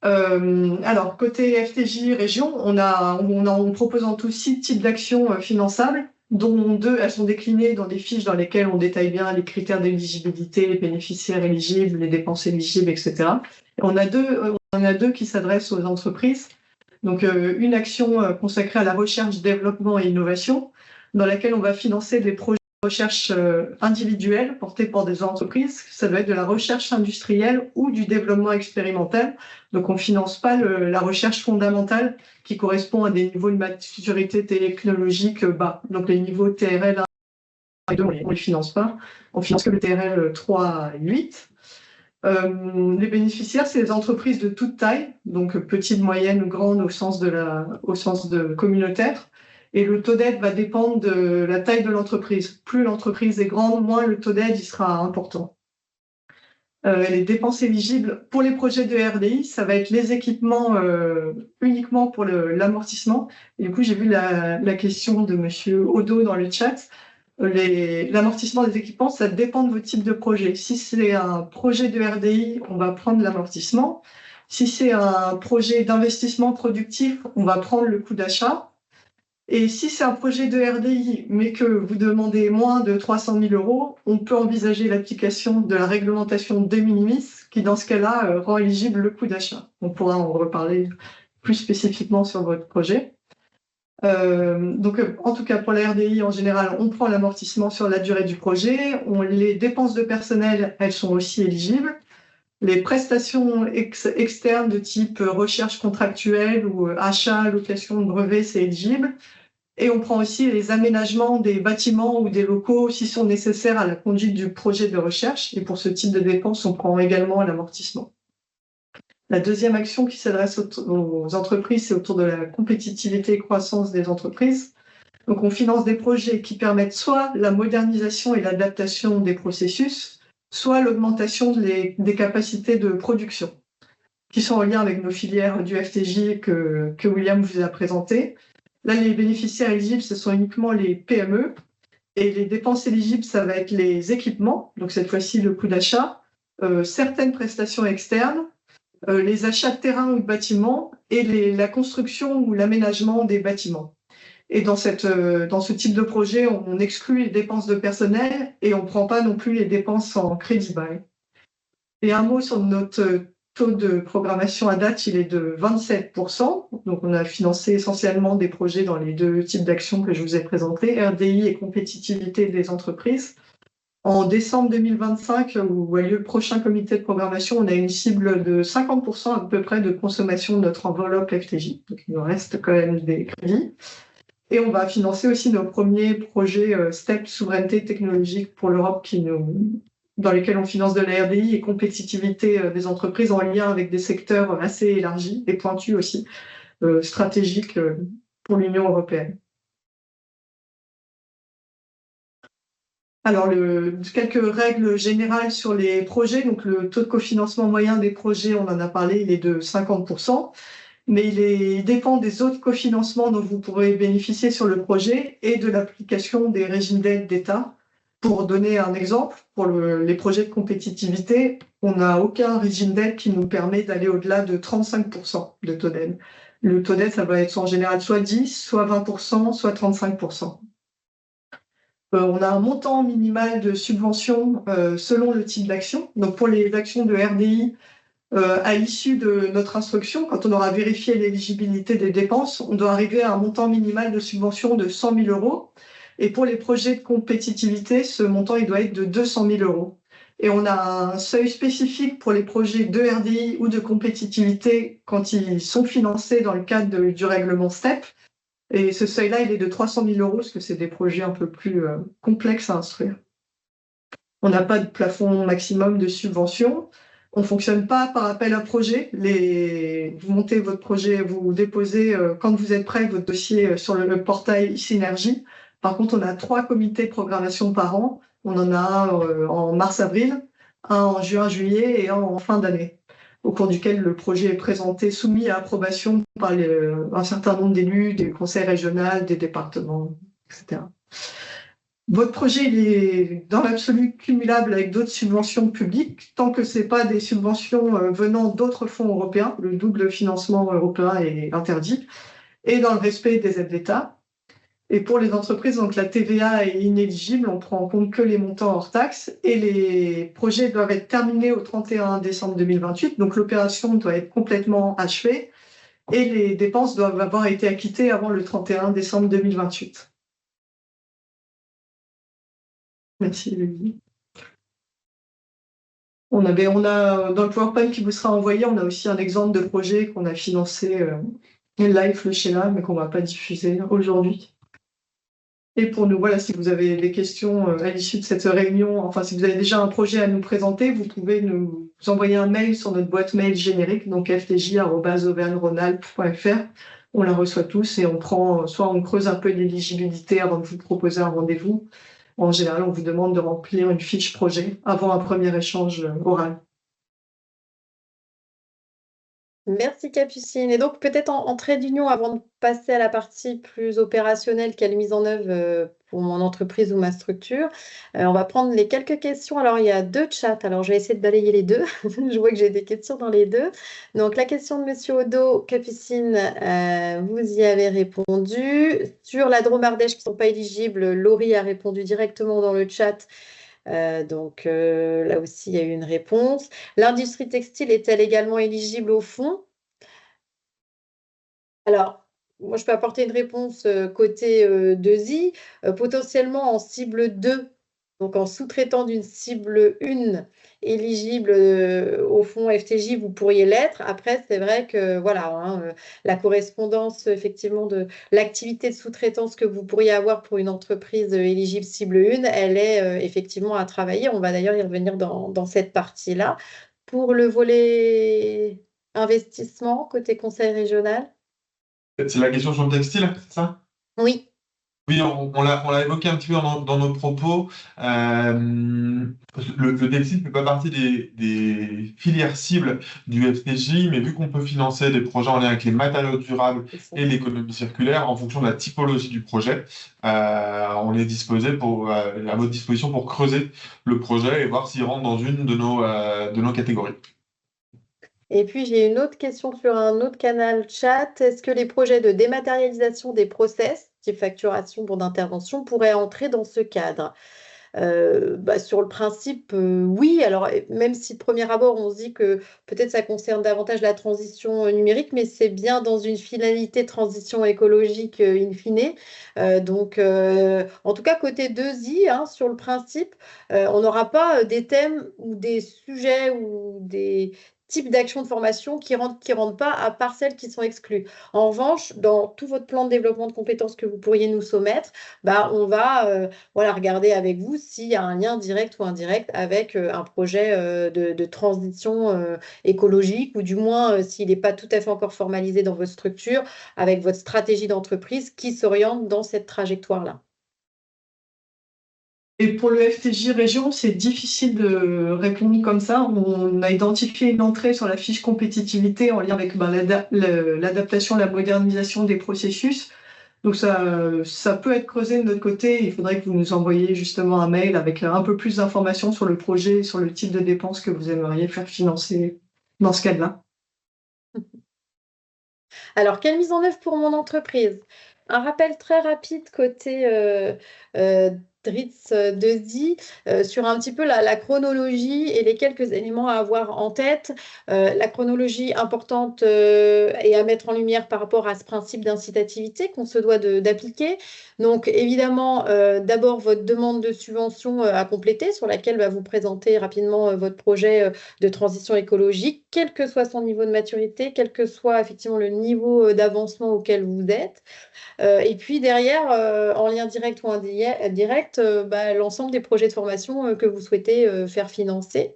Alors, côté FTJ région, on propose en tout 6 types d'actions finançables, dont 2, elles sont déclinées dans des fiches dans lesquelles on détaille bien les critères d'éligibilité, les bénéficiaires éligibles, les dépenses éligibles, etc. Et on a deux qui s'adressent aux entreprises. Donc, une action consacrée à la recherche, développement et innovation, dans laquelle on va financer des projets recherche individuelle portée par des entreprises, ça doit être de la recherche industrielle ou du développement expérimental. Donc, on ne finance pas la recherche fondamentale qui correspond à des niveaux de maturité technologique bas. Donc, les niveaux TRL 1 et 2, on ne les finance pas. On finance que le TRL 3 à 8. Les bénéficiaires, c'est les entreprises de toute taille, donc petites, moyennes, grandes au sens de communautaire. Et le taux d'aide va dépendre de la taille de l'entreprise. Plus l'entreprise est grande, moins le taux d'aide sera important. Les dépenses éligibles pour les projets de RDI, ça va être les équipements uniquement pour l'amortissement. Et du coup, j'ai vu la question de Monsieur Odo dans le chat. L'amortissement des équipements, ça dépend de votre type de projet. Si c'est un projet de RDI, on va prendre l'amortissement. Si c'est un projet d'investissement productif, on va prendre le coût d'achat. Et si c'est un projet de RDI, mais que vous demandez moins de 300 000 €, on peut envisager l'application de la réglementation de minimis, qui dans ce cas-là rend éligible le coût d'achat. On pourra en reparler plus spécifiquement sur votre projet. En tout cas, pour la RDI, en général, on prend l'amortissement sur la durée du projet. Les dépenses de personnel, elles sont aussi éligibles. Les prestations externes de type recherche contractuelle ou achat, location de brevets, c'est éligible. Et on prend aussi les aménagements des bâtiments ou des locaux s'ils sont nécessaires à la conduite du projet de recherche. Et pour ce type de dépenses, on prend également l'amortissement. La deuxième action qui s'adresse aux entreprises, c'est autour de la compétitivité et croissance des entreprises. Donc, on finance des projets qui permettent soit la modernisation et l'adaptation des processus, soit l'augmentation des capacités de production, qui sont en lien avec nos filières du FTJ que William vous a présenté. Là, les bénéficiaires éligibles, ce sont uniquement les PME. Et les dépenses éligibles, ça va être les équipements, donc cette fois-ci le coût d'achat, certaines prestations externes, les achats de terrain ou de bâtiments et la construction ou l'aménagement des bâtiments. Et dans ce type de projet, on exclut les dépenses de personnel et on ne prend pas non plus les dépenses en crédit bail. Et un mot sur notre taux de programmation à date, il est de 27%. Donc, on a financé essentiellement des projets dans les deux types d'actions que je vous ai présentés, RDI et compétitivité des entreprises. En décembre 2025, où a lieu le prochain comité de programmation, on a une cible de 50% à peu près de consommation de notre enveloppe FTJ. Donc, il nous reste quand même des crédits. Et on va financer aussi nos premiers projets STEP, souveraineté technologique pour l'Europe, dans lesquels on finance de la RDI et compétitivité des entreprises en lien avec des secteurs assez élargis et pointus aussi, stratégiques pour l'Union européenne. Alors, quelques règles générales sur les projets. Donc, le taux de cofinancement moyen des projets, on en a parlé, il est de 50%. Mais il dépend des autres cofinancements dont vous pourrez bénéficier sur le projet et de l'application des régimes d'aide d'État. Pour donner un exemple, pour les projets de compétitivité, on n'a aucun régime d'aide qui nous permet d'aller au-delà de 35% de taux d'aide. Le taux d'aide, ça va être en général soit 10, soit 20%, soit 35%. On a un montant minimal de subvention selon le type d'action. Donc pour les actions de RDI, à l'issue de notre instruction, quand on aura vérifié l'éligibilité des dépenses, on doit arriver à un montant minimal de subvention de 100 000 €. Et pour les projets de compétitivité, ce montant il doit être de 200 000 €. Et on a un seuil spécifique pour les projets de RDI ou de compétitivité quand ils sont financés dans le cadre du règlement STEP. Et ce seuil-là, il est de 300 000 € parce que c'est des projets un peu plus complexes à instruire. On n'a pas de plafond maximum de subvention. On ne fonctionne pas par appel à projet. Vous montez votre projet, vous déposez quand vous êtes prêt votre dossier sur le portail Synergie. Par contre, on a 3 comités de programmation par an. On en a un en mars-avril, un en juin-juillet et un en fin d'année, au cours duquel le projet est présenté, soumis à approbation par un certain nombre d'élus, des conseils régionaux, des départements, etc. Votre projet il est dans l'absolu cumulable avec d'autres subventions publiques, tant que ce n'est pas des subventions venant d'autres fonds européens. Le double financement européen est interdit, et dans le respect des aides d'État. Et pour les entreprises, donc la TVA est inéligible, on prend en compte que les montants hors taxes, et les projets doivent être terminés au 31 décembre 2028, donc l'opération doit être complètement achevée, et les dépenses doivent avoir été acquittées avant le 31 décembre 2028. Merci, Lily. On a dans le PowerPoint qui vous sera envoyé, on a aussi un exemple de projet qu'on a financé live le schéma, mais qu'on ne va pas diffuser aujourd'hui. Et pour nous, voilà, si vous avez des questions à l'issue de cette réunion, enfin, si vous avez déjà un projet à nous présenter, vous pouvez nous envoyer un mail sur notre boîte mail générique, donc ftj@auvergne-rhône-alpes.fr. On la reçoit tous et on prend, soit on creuse un peu l'éligibilité avant de vous proposer un rendez-vous. En général, on vous demande de remplir une fiche projet avant un premier échange oral. Merci Capucine. Et donc peut-être en trait d'union, avant de passer à la partie plus opérationnelle, quelle mise en œuvre pour mon entreprise ou ma structure, on va prendre les quelques questions. Alors il y a 2 chats, alors je vais essayer de balayer les deux. Je vois que j'ai des questions dans les deux. Donc la question de Monsieur Odo, Capucine, vous y avez répondu. Sur la Drôme-Ardèche qui ne sont pas éligibles, Laurie a répondu directement dans le chat. Donc là aussi, il y a eu une réponse. L'industrie textile est-elle également éligible au fonds? Alors, moi, je peux apporter une réponse côté 2i, potentiellement en cible 2, donc en sous-traitant d'une cible 1 éligible au fonds FTJ, vous pourriez l'être. Après, c'est vrai que voilà, hein, la correspondance effectivement de l'activité de sous-traitance que vous pourriez avoir pour une entreprise éligible cible 1, elle est effectivement à travailler. On va d'ailleurs y revenir dans cette partie-là. Pour le volet investissement côté conseil régional. C'est la question sur le textile, c'est ça? Oui. Oui, on l'a évoqué un petit peu dans nos propos. Le textile ne fait pas partie des filières cibles du FTJ, mais vu qu'on peut financer des projets en lien avec les matériaux durables et l'économie circulaire, en fonction de la typologie du projet, on est disposé à votre disposition pour creuser le projet et voir s'il rentre dans une de nos catégories. Et puis, j'ai une autre question sur un autre canal chat. Est-ce que les projets de dématérialisation des process, type facturation, bon d'intervention, pourraient entrer dans ce cadre? Sur le principe, oui. Alors, même si de premier abord, on se dit que peut-être ça concerne davantage la transition numérique, mais c'est bien dans une finalité de transition écologique in fine. Donc, en tout cas, côté 2i, hein, sur le principe, on n'aura pas des thèmes ou des sujets ou des types d'actions de formation qui rentrent pas, à part celles qui sont exclues. En revanche, dans tout votre plan de développement de compétences que vous pourriez nous soumettre, on va voilà, regarder avec vous s'il y a un lien direct ou indirect avec un projet de transition écologique, ou du moins s'il n'est pas tout à fait encore formalisé dans votre structure, avec votre stratégie d'entreprise qui s'oriente dans cette trajectoire-là. Et pour le FTJ région, c'est difficile de répondre comme ça. On a identifié une entrée sur la fiche compétitivité en lien avec l'adaptation, la modernisation des processus. Donc ça peut être creusé de notre côté. Il faudrait que vous nous envoyiez justement un mail avec un peu plus d'informations sur le projet et sur le type de dépenses que vous aimeriez faire financer dans ce cadre-là. Alors, quelle mise en œuvre pour mon entreprise? Un rappel très rapide côté DRITS 2i sur un petit peu la chronologie et les quelques éléments à avoir en tête. La chronologie importante et à mettre en lumière par rapport à ce principe d'incitativité qu'on se doit d'appliquer. Donc, évidemment, d'abord, votre demande de subvention à compléter sur laquelle va vous présenter rapidement votre projet de transition écologique, quel que soit son niveau de maturité, quel que soit effectivement le niveau d'avancement auquel vous êtes. Et puis derrière, en lien direct ou indirect, l'ensemble des projets de formation que vous souhaitez faire financer.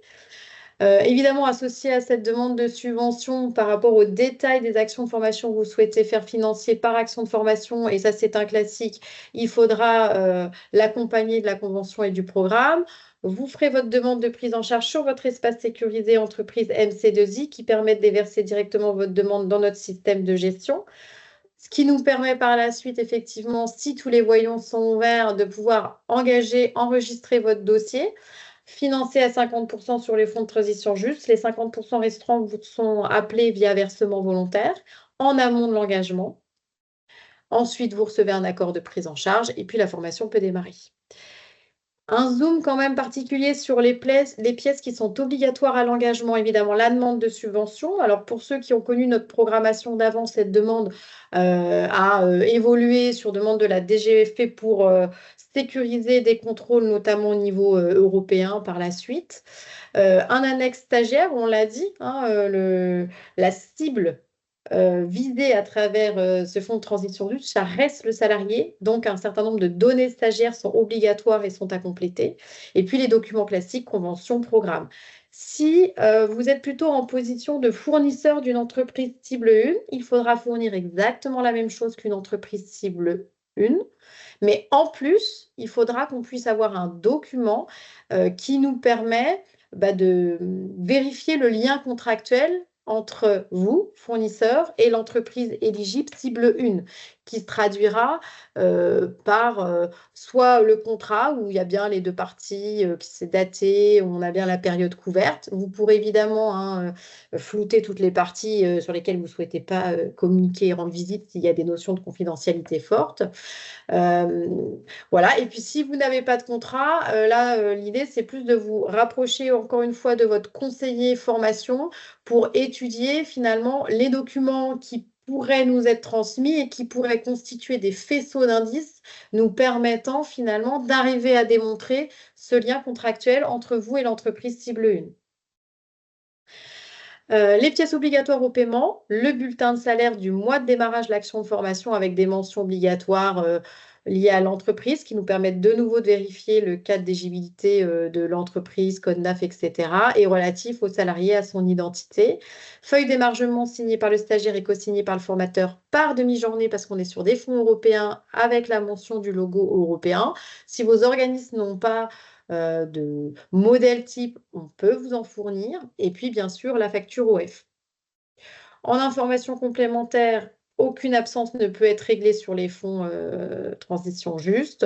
Évidemment, associé à cette demande de subvention par rapport au détail des actions de formation que vous souhaitez faire financer par action de formation, et ça c'est un classique, il faudra l'accompagner de la convention et du programme. Vous ferez votre demande de prise en charge sur votre espace sécurisé entreprise MC2I qui permet de déverser directement votre demande dans notre système de gestion. Ce qui nous permet par la suite, effectivement, si tous les voyants sont ouverts, de pouvoir enregistrer votre dossier, financer à 50% sur les fonds de transition juste. Les 50% restants vous sont appelés via versement volontaire en amont de l'engagement. Ensuite, vous recevez un accord de prise en charge et puis la formation peut démarrer. Un zoom quand même particulier sur les pièces qui sont obligatoires à l'engagement, évidemment, la demande de subvention. Alors pour ceux qui ont connu notre programmation d'avant, cette demande a évolué sur demande de la DGFP pour sécuriser des contrôles, notamment au niveau européen par la suite. Un annexe stagiaire, on l'a dit, hein, la cible visée à travers ce fonds de transition juste, ça reste le salarié. Donc, un certain nombre de données stagiaires sont obligatoires et sont à compléter. Et puis, les documents classiques, conventions, programmes. Si vous êtes plutôt en position de fournisseur d'une entreprise cible 1, il faudra fournir exactement la même chose qu'une entreprise cible 1. Mais en plus, il faudra qu'on puisse avoir un document qui nous permet de vérifier le lien contractuel entre vous, fournisseur, et l'entreprise éligible cible 1, qui se traduira par soit le contrat où il y a bien les deux parties, qui s'est daté, où on a bien la période couverte. Vous pourrez évidemment flouter toutes les parties sur lesquelles vous ne souhaitez pas communiquer et rendre visite s'il y a des notions de confidentialité fortes. Voilà. Et puis, si vous n'avez pas de contrat, l'idée, c'est plus de vous rapprocher encore une fois de votre conseiller formation pour étudier finalement les documents qui pourraient nous être transmis et qui pourraient constituer des faisceaux d'indices nous permettant finalement d'arriver à démontrer ce lien contractuel entre vous et l'entreprise cible 1. Les pièces obligatoires au paiement, le bulletin de salaire du mois de démarrage de l'action de formation avec des mentions obligatoires liées à l'entreprise qui nous permettent de nouveau de vérifier le cadre d'éligibilité de l'entreprise, code NAF, etc. et relatif au salarié, à son identité. Feuille d'émargement signée par le stagiaire et co-signée par le formateur par demi-journée parce qu'on est sur des fonds européens avec la mention du logo européen. Si vos organismes n'ont pas de modèle type, on peut vous en fournir. Et puis, bien sûr, la facture OF. En information complémentaire, aucune absence ne peut être réglée sur les fonds transition juste.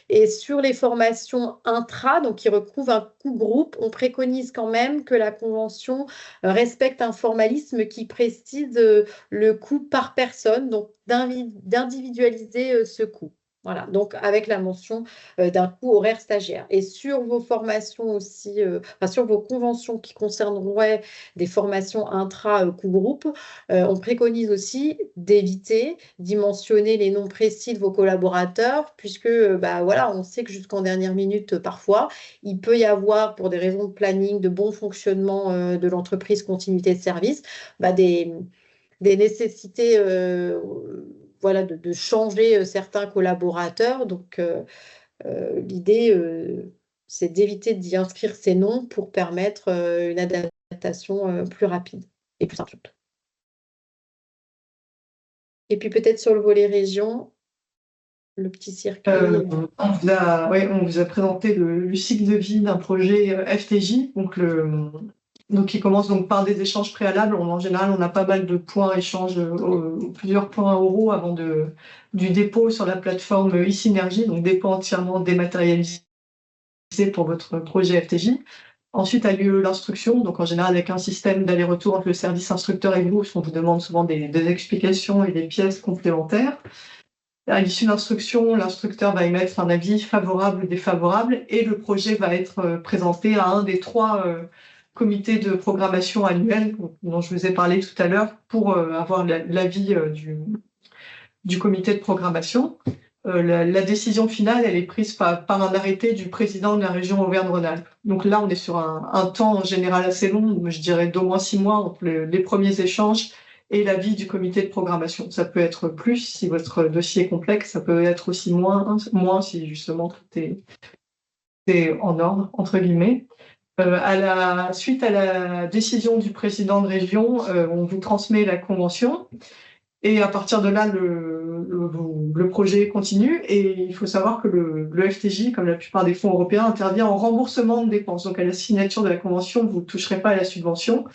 Et sur les formations intra, donc qui recouvrent un coût groupe, on préconise quand même que la convention respecte un formalisme qui précise le coût par personne, donc d'individualiser ce coût. Voilà, donc avec la mention d'un coût horaire stagiaire. Et sur vos formations aussi, sur vos conventions qui concerneraient des formations intra-coût groupe, on préconise aussi d'éviter d'y mentionner les noms précis de vos collaborateurs, puisque voilà, on sait que jusqu'en dernière minute, parfois, il peut y avoir, pour des raisons de planning, de bon fonctionnement de l'entreprise, continuité de service, des nécessités voilà, de changer certains collaborateurs. Donc, l'idée, c'est d'éviter d'y inscrire ces noms pour permettre une adaptation plus rapide et plus simple. Et puis peut-être sur le volet région, le petit circuit. On vous a présenté le cycle de vie d'un projet FTJ, donc qui commence donc par des échanges préalables. En général, on a pas mal de points échanges, plusieurs points oraux avant du dépôt sur la plateforme e-Synergie, donc dépôt entièrement dématérialisé pour votre projet FTJ. Ensuite a lieu l'instruction, donc en général avec un système d'aller-retour entre le service instructeur et vous, parce qu'on vous demande souvent des explications et des pièces complémentaires. À l'issue de l'instruction, l'instructeur va émettre un avis favorable ou défavorable et le projet va être présenté à un des 3 comités de programmation annuels dont je vous ai parlé tout à l'heure pour avoir l'avis du comité de programmation. La décision finale, elle est prise par un arrêté du président de la région Auvergne-Rhône-Alpes. Donc là, on est sur un temps en général assez long, je dirais d'au moins 6 mois entre les premiers échanges et l'avis du comité de programmation. Ça peut être plus si votre dossier est complexe, ça peut être aussi moins si justement tout est en ordre, entre guillemets. Suite à la décision du président de région, on vous transmet la convention et à partir de là, le projet continue et il faut savoir que le FTJ, comme la plupart des fonds européens, intervient en remboursement de dépenses. Donc à la signature de la convention, vous ne toucherez pas à la subvention.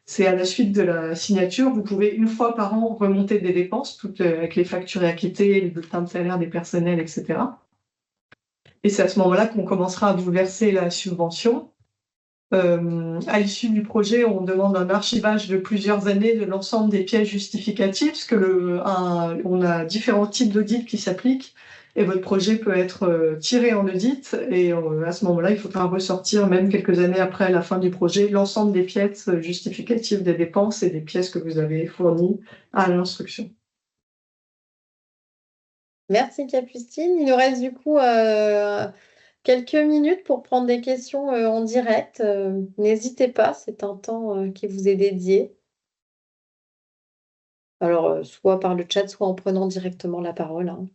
C'est à la suite de la signature, vous pouvez une fois par an remonter des dépenses, toutes avec les factures acquittées, les bulletins de salaire des personnels, etc. Et c'est à ce moment-là qu'on commencera à vous verser la subvention. À l'issue du projet, on demande un archivage de plusieurs années de l'ensemble des pièces justificatives, parce que on a différents types d'audits qui s'appliquent, et votre projet peut être tiré en audit. Et à ce moment-là, il faudra ressortir, même quelques années après la fin du projet, l'ensemble des pièces justificatives des dépenses et des pièces que vous avez fournies à l'instruction. Merci Capucine. Il nous reste du coup quelques minutes pour prendre des questions en direct. N'hésitez pas, c'est un temps qui vous est dédié. Alors, soit par le chat, soit en prenant directement la parole, hein.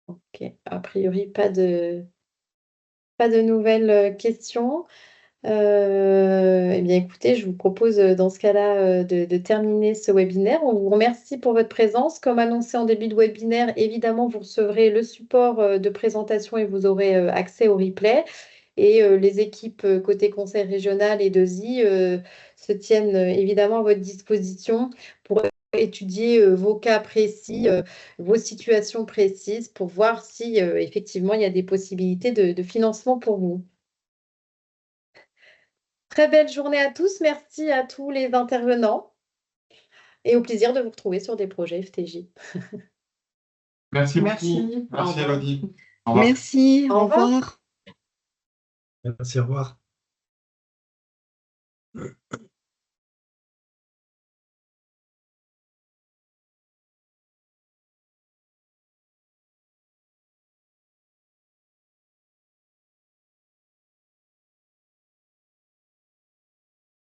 Ok, a priori, pas de nouvelles questions. Eh bien, écoutez, je vous propose dans ce cas-là de terminer ce webinaire. On vous remercie pour votre présence. Comme annoncé en début de webinaire, évidemment, vous recevrez le support de présentation et vous aurez accès au replay. Et les équipes côté conseil régional et DESI se tiennent évidemment à votre disposition pour étudier vos cas précis, vos situations précises pour voir si effectivement il y a des possibilités de financement pour vous. Très belle journée à tous. Merci à tous les intervenants et au plaisir de vous retrouver sur des projets FTJ. Merci beaucoup. Merci. Merci Elodie. Au revoir. Merci, Au au revoir. revoir. Merci, au revoir.